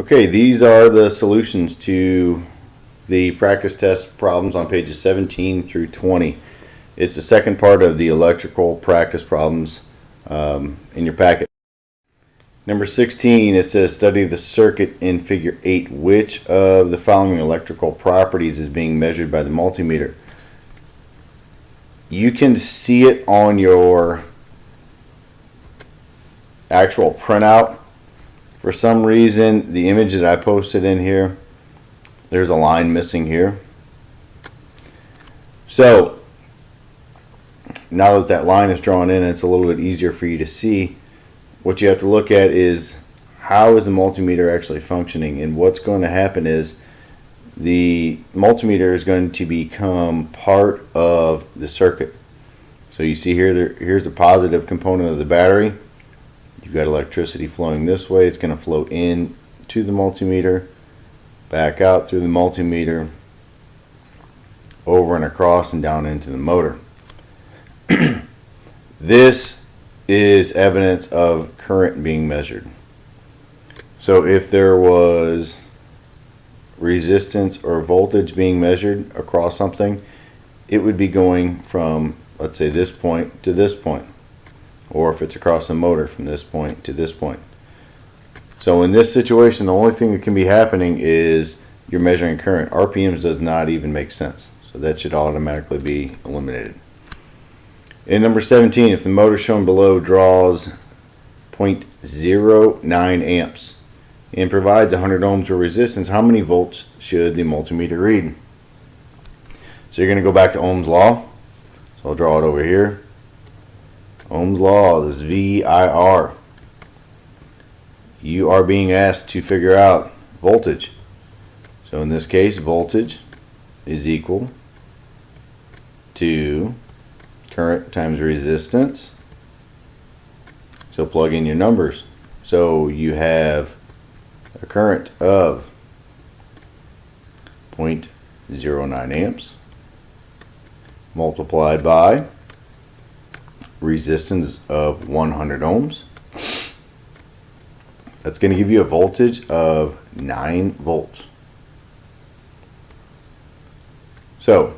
Okay, these are the solutions to the practice test problems on pages 17 through 20. It's the second part of the electrical practice problems in your packet. Number 16, it says study the circuit in figure 8. Which of the following electrical properties is being measured by the multimeter? You can see it on your actual printout. For some reason, the image that I posted in here, there's a line missing here. So now that that line is drawn in, it's a little bit easier for you to see. What you have to look at is how is the multimeter actually functioning, and what's going to happen is the multimeter is going to become part of the circuit. So you see here, here's the positive component of the battery. You've got electricity flowing this way. It's going to flow in to the multimeter, back out through the multimeter, over and across and down into the motor. This is evidence of current being measured. So if there was resistance or voltage being measured across something, it would be going from, let's say, this point to this point. Or if it's across the motor, from this point to this point. So in this situation, the only thing that can be happening is you're measuring current. RPMs does not even make sense. So that should automatically be eliminated. In number 17, if the motor shown below draws 0.09 amps and provides 100 ohms of resistance, how many volts should the multimeter read? So you're going to go back to Ohm's law. So I'll draw it over here. Ohm's law, this is VIR. You are being asked to figure out voltage. So in this case, voltage is equal to current times resistance. So plug in your numbers. So you have a current of 0.09 amps multiplied by resistance of 100 ohms. That's going to give you a voltage of 9 volts. So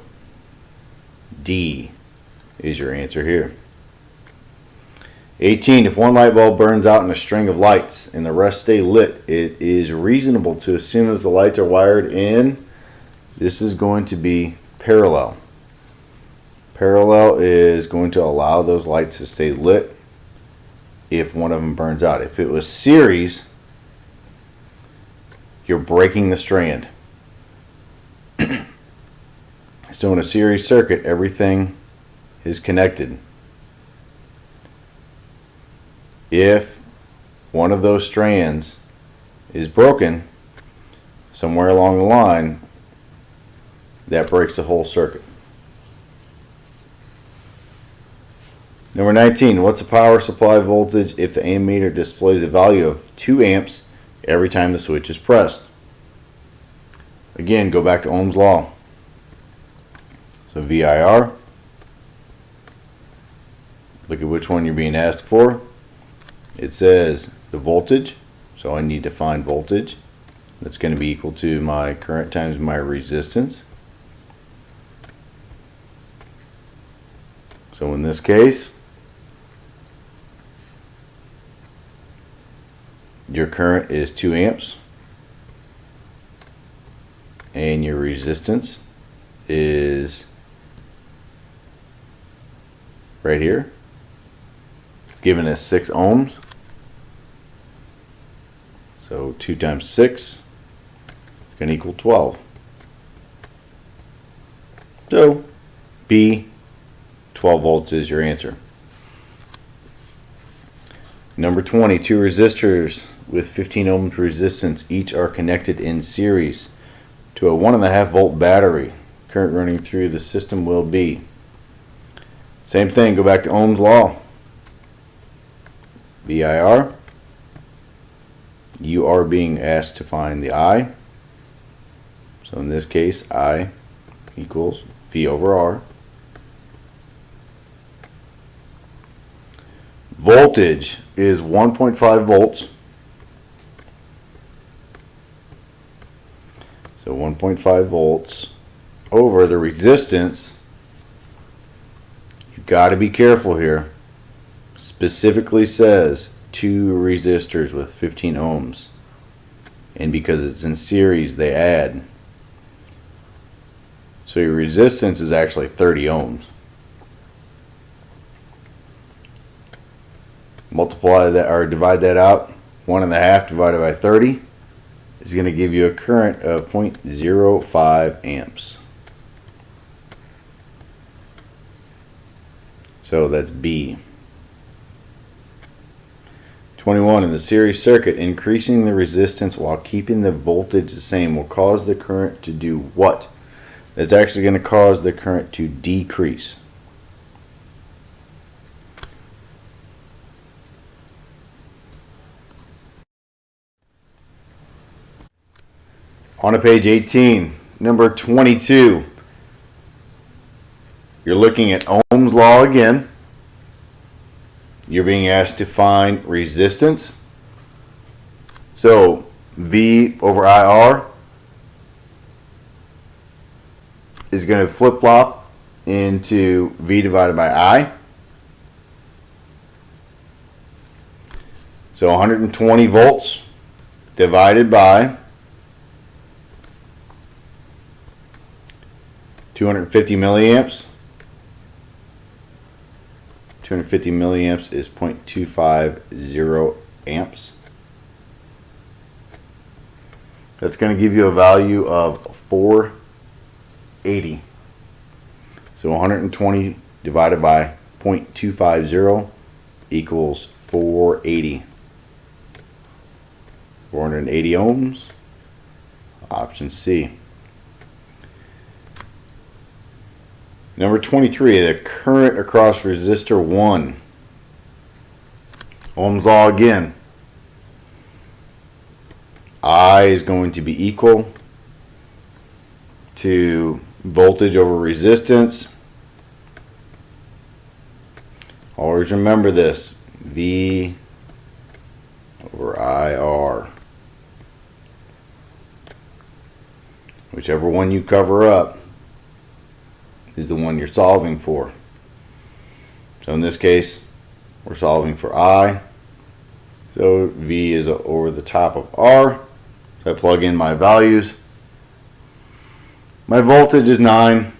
D is your answer here. 18. If one light bulb burns out in a string of lights and the rest stay lit, it is reasonable to assume that the lights are wired in, this is going to be parallel. Parallel is going to allow those lights to stay lit if one of them burns out. If it was series, you're breaking the strand. So in a series circuit, everything is connected. If one of those strands is broken somewhere along the line, that breaks the whole circuit. Number 19, what's the power supply voltage if the ammeter displays a value of 2 amps every time the switch is pressed? Again, go back to Ohm's law. So VIR, look at which one you're being asked for. It says the voltage, so I need to find voltage. That's going to be equal to my current times my resistance. So in this case, your current is 2 amps and your resistance is right here. It's given us 6 ohms. So 2 times 6 is going to equal 12. So B, 12 volts is your answer. Number 20, 2 resistors with 15 ohms resistance each are connected in series to a 1.5 volt battery. Current running through the system will be. Same thing, go back to Ohm's law. VIR. You are being asked to find the I. So in this case, I equals V over R. Voltage is 1.5 volts So 1.5 volts over the resistance. You've got to be careful here. Specifically says 2 resistors with 15 ohms. And because it's in series, they add. So your resistance is actually 30 ohms. Multiply that or divide that out. 1.5 divided by 30 is going to give you a current of 0.05 amps. So that's B. 21. In the series circuit, increasing the resistance while keeping the voltage the same will cause the current to do what? That's actually going to cause the current to decrease. On to page 18, number 22. You're looking at Ohm's law again. You're being asked to find resistance. So V over IR is going to flip-flop into V divided by I. So 120 volts divided by 250 milliamps. 250 milliamps is 0.250 amps. That's going to give you a value of 480. So 120 divided by 0.250 equals 480. 480 ohms. Option C. Number 23, the current across resistor 1. Ohm's law again. I is going to be equal to voltage over resistance. Always remember this. V over IR. Whichever one you cover up is the one you're solving for. So in this case, we're solving for I. So V is over the top of R. So I plug in my values. My voltage is 9.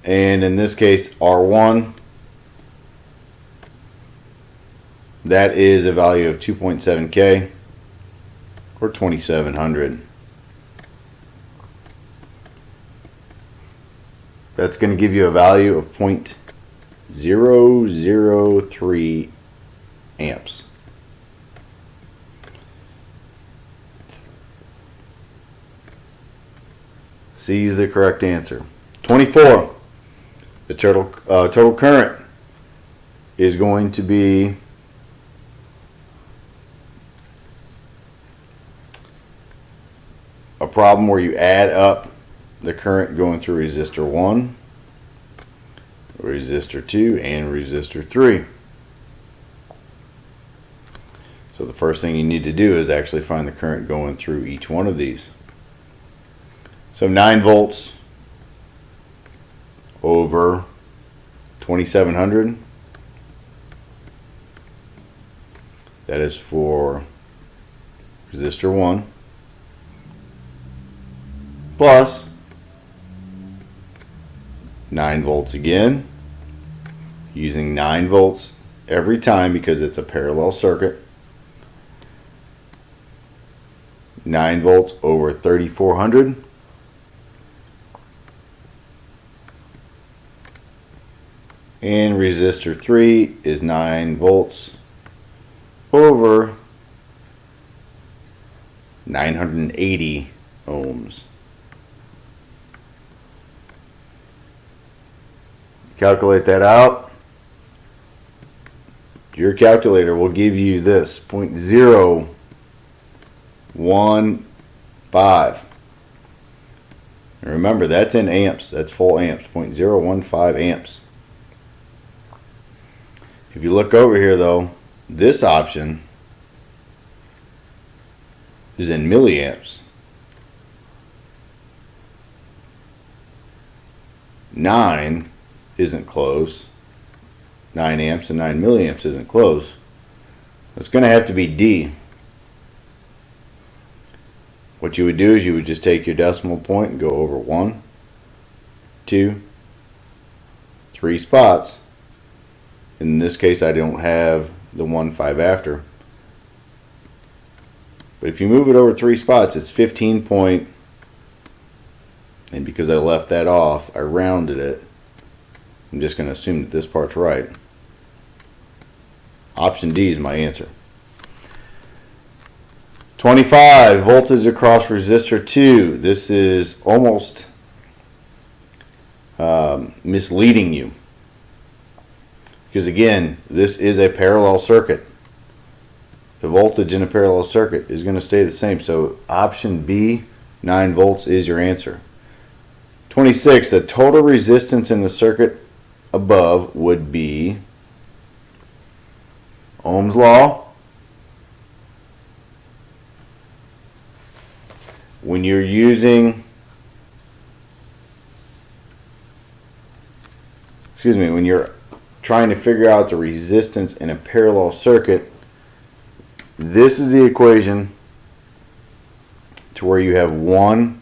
And in this case, R1. That is a value of 2.7K or 2700. That's going to give you a value of 0.003 amps. C is the correct answer. 24. The total current is going to be a problem where you add up the current going through resistor 1, resistor 2, and resistor 3. So the first thing you need to do is actually find the current going through each one of these. So 9 volts over 2700. That is for resistor 1 plus 9 volts again, using 9 volts every time because it's a parallel circuit. 9 volts over 3400. And resistor 3 is 9 volts over 980 ohms. Calculate that out. Your calculator will give you this 0.015. And remember, that's in amps. That's full amps. 0.015 amps. If you look over here, though, this option is in milliamps. 9 isn't close. 9 amps and 9 milliamps isn't close. It's going to have to be D. What you would do is you would just take your decimal point and go over 1, 2, 3 spots. In this case, I don't have the 1, 5 after. But if you move it over 3 spots, it's 15 point. And because I left that off, I rounded it. I'm just going to assume that this part's right. Option D is my answer. 25, voltage across resistor 2. This is almost misleading you. Because again, this is a parallel circuit. The voltage in a parallel circuit is going to stay the same. So option B, 9 volts, is your answer. 26, the total resistance in the circuit above would be Ohm's law. When you're using, when you're trying to figure out the resistance in a parallel circuit, this is the equation to where you have 1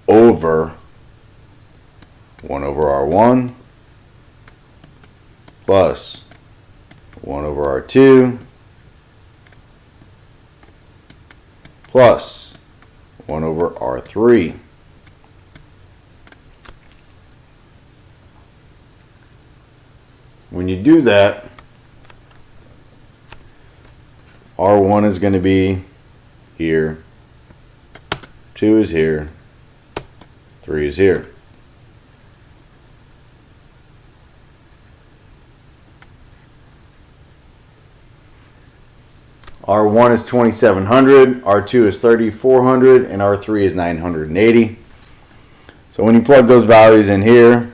over R1 plus 1 over R2 plus 1 over R3. When you do that, R1 is going to be here, 2 is here, 3 is here. R1 is 2700, R2 is 3400, and R3 is 980. So when you plug those values in here,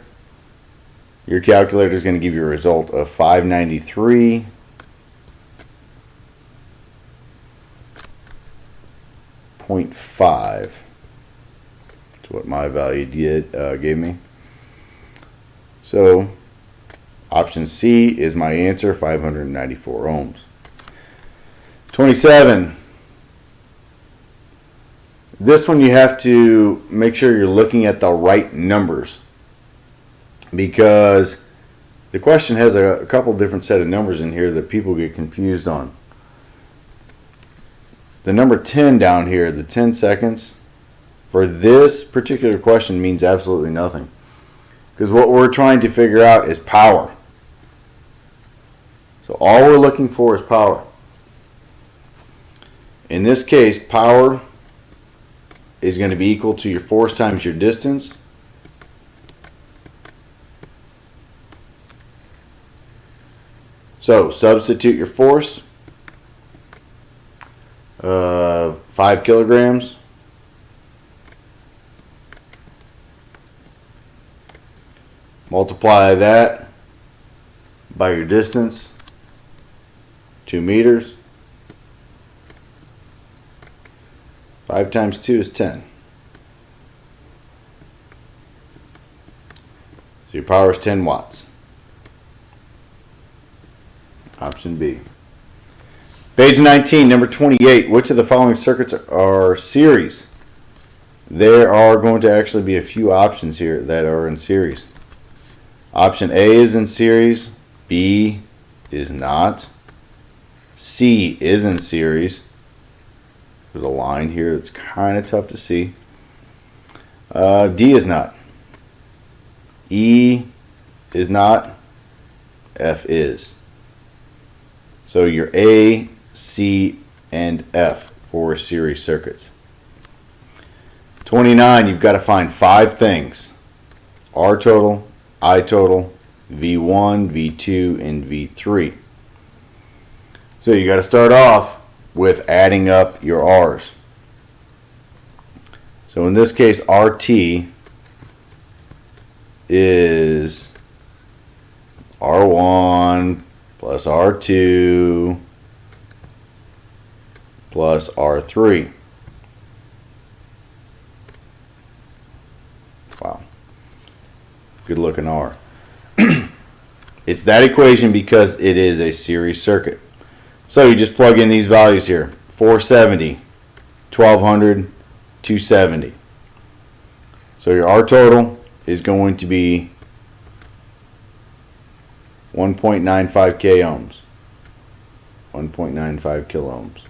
your calculator is going to give you a result of 593.5. That's what my value gave me. So option C is my answer, 594 ohms. 27. This one you have to make sure you're looking at the right numbers, because the question has a couple different set of numbers in here that people get confused on. The number 10 down here, the 10 seconds, for this particular question means absolutely nothing, because what we're trying to figure out is power. So all we're looking for is power. In this case, power is going to be equal to your force times your distance. So substitute your force, 5 kilograms. Multiply that by your distance, 2 meters. 5 times 2 is 10. So your power is 10 watts. Option B. Page 19, number 28. Which of the following circuits are series? There are going to actually be a few options here that are in series. Option A is in series. B is not. C is in series. There's a line here that's kind of tough to see. D is not. E is not. F is. So your A, C, and F for series circuits. 29, you've got to find 5 things. R total, I total, V1, V2, and V3. So you got to start off with adding up your R's. So in this case, RT is R1 plus R2 plus R3. Wow. good looking R. It's that equation because it is a series circuit. So you just plug in these values here. 470, 1200, 270. So your R total is going to be 1.95 k ohms. 1.95 kilo ohms.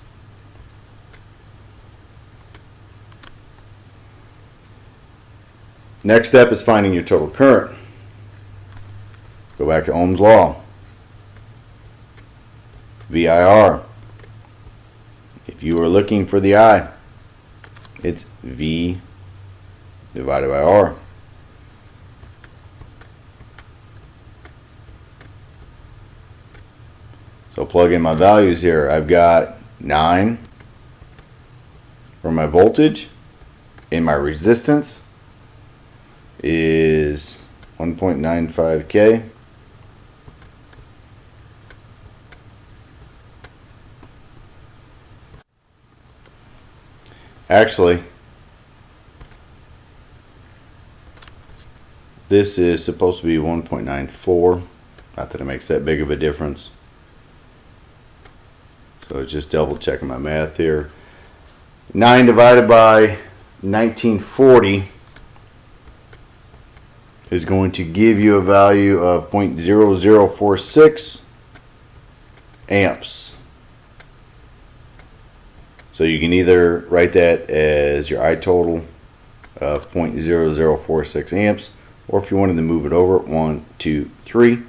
Next step is finding your total current. Go back to Ohm's law. VIR. If you are looking for the I, it's V divided by R. So plug in my values here. I've got 9 for my voltage, and my resistance is 1.95 K. Actually, this is supposed to be 1.94. Not that it makes that big of a difference. So just double checking my math here. 9 divided by 1940 is going to give you a value of 0.0046 amps. So you can either write that as your I total of 0.0046 amps, or if you wanted to move it over 1, 2, 3,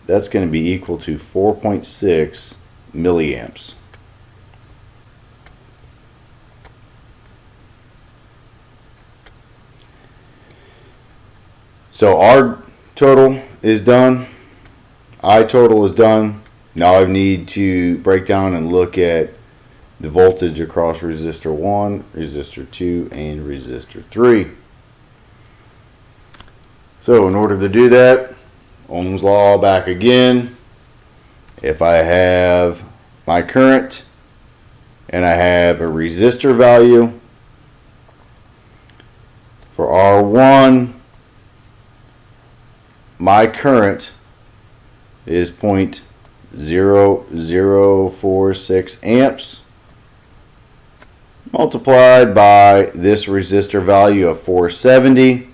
that's going to be equal to 4.6 milliamps. So our total is done, I total is done. Now I need to break down and look at the voltage across resistor 1, resistor 2, and resistor 3. So in order to do that, Ohm's law back again. If I have my current and I have a resistor value for R1, my current is 0.0046 amps multiplied by this resistor value of 470.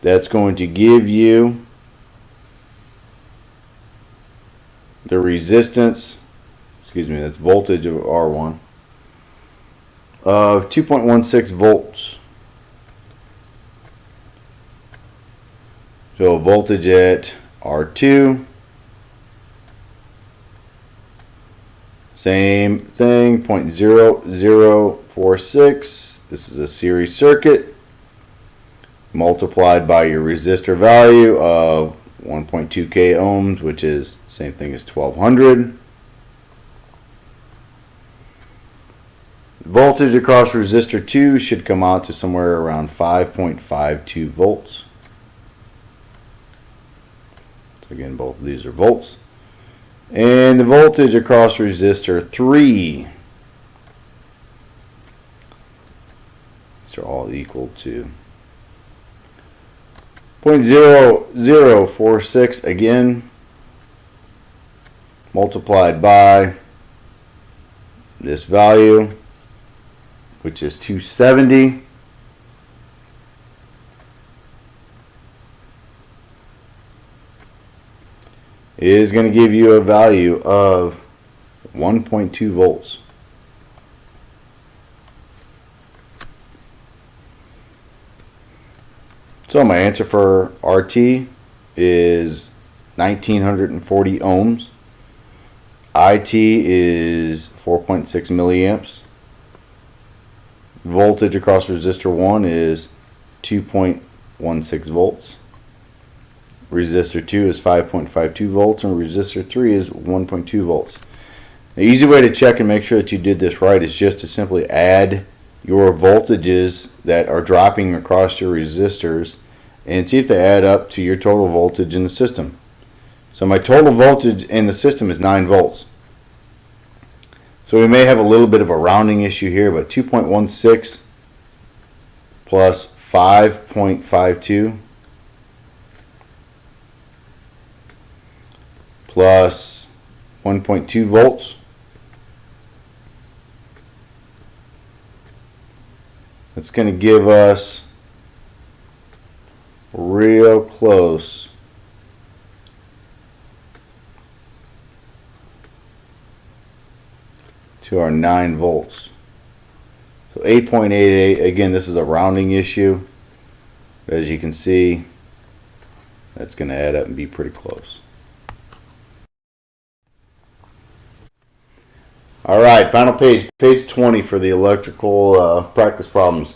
That's going to give you the resistance, that's voltage of R1, of 2.16 volts. So voltage at R2, same thing, 0.0046. This is a series circuit, multiplied by your resistor value of 1.2 k ohms, which is same thing as 1200. Voltage across resistor 2 should come out to somewhere around 5.52 volts. So again, both of these are volts. And the voltage across resistor 3, these are all equal to 0.0046 again, multiplied by this value, which is 270. Is going to give you a value of 1.2 volts. So my answer for RT is 1940 ohms. IT is 4.6 milliamps. Voltage across resistor 1 is 2.16 volts. Resistor 2 is 5.52 volts, and resistor 3 is 1.2 volts. The easy way to check and make sure that you did this right is just to simply add your voltages that are dropping across your resistors and see if they add up to your total voltage in the system. So my total voltage in the system is 9 volts. So we may have a little bit of a rounding issue here, but 2.16 plus 5.52 plus 1.2 volts. That's going to give us real close to our 9 volts. So 8.88, again, this is a rounding issue. As you can see, that's going to add up and be pretty close. Alright, final page, page 20 for the electrical practice problems.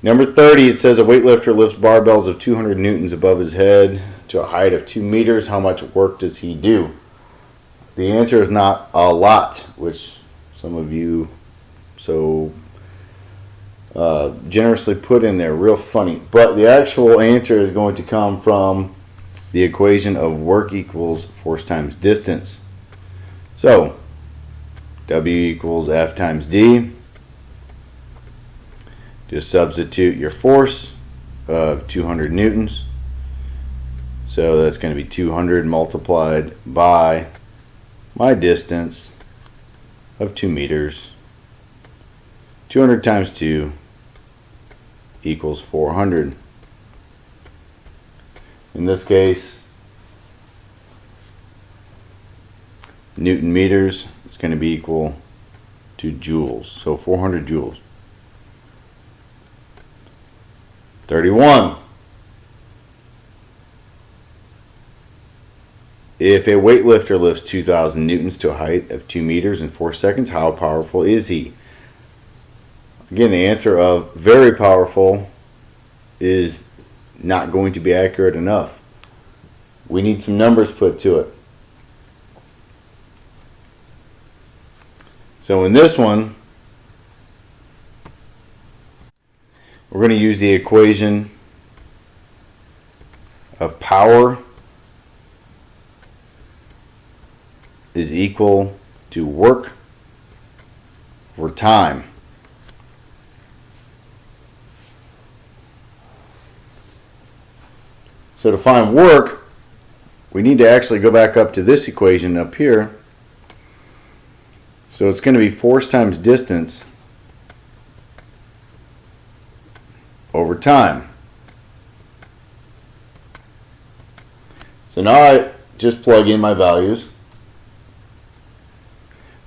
Number 30, it says a weightlifter lifts barbells of 200 newtons above his head to a height of 2 meters. How much work does he do? The answer is not a lot, which some of you so generously put in there. Real funny. But the actual answer is going to come from the equation of work equals force times distance. So, W equals F times D. Just substitute your force of 200 newtons. So that's going to be 200 multiplied by my distance of 2 meters. 200 times 2 equals 400. In this case, Newton meters is going to be equal to joules. So 400 joules. 31. If a weightlifter lifts 2,000 newtons to a height of 2 meters in 4 seconds, how powerful is he? Again, the answer of very powerful is not going to be accurate enough. We need some numbers put to it. So in this one, we're going to use the equation of power is equal to work over time. So to find work, we need to actually go back up to this equation up here. So it's going to be force times distance over time. So now I just plug in my values.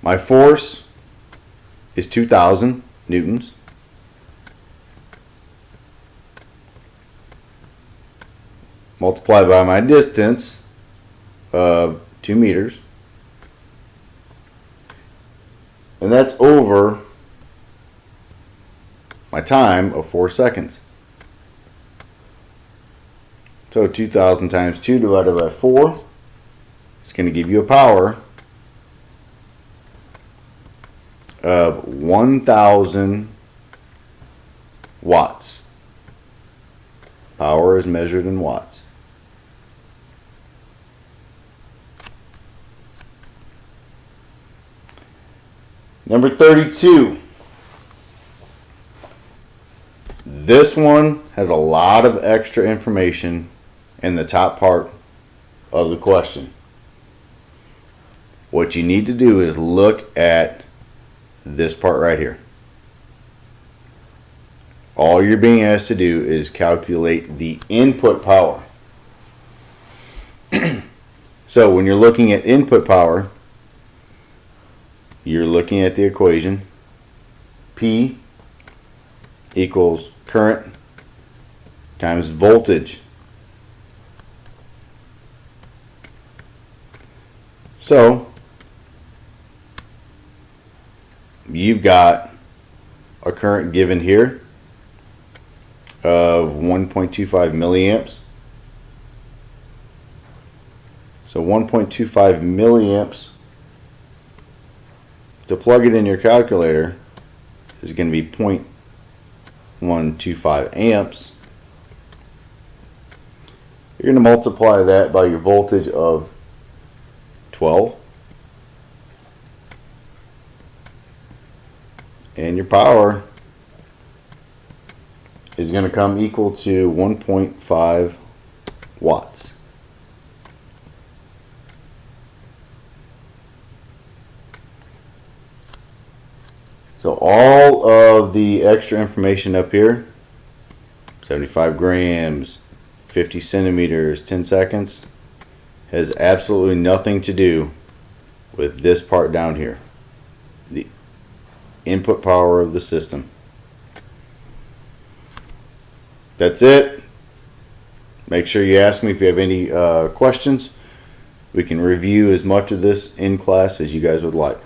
My force is 2,000 newtons. Multiplied by my distance of 2 meters. And that's over my time of 4 seconds. So 2,000 times 2 divided by 4 is going to give you a power of 1,000 watts. Power is measured in watts. Number 32. This one has a lot of extra information in the top part of the question. What you need to do is look at this part right here. All you're being asked to do is calculate the input power. So when you're looking at input power, you're looking at the equation P equals current times voltage. So you've got a current given here of 1.25 milliamps. So 1.25 milliamps, to plug it in your calculator, is going to be 0.125 amps. You're going to multiply that by your voltage of 12. And your power is going to come equal to 1.5 watts. So all of the extra information up here, 75 grams, 50 centimeters, 10 seconds, has absolutely nothing to do with this part down here, the input power of the system. That's it. Make sure you ask me if you have any questions. We can review as much of this in class as you guys would like.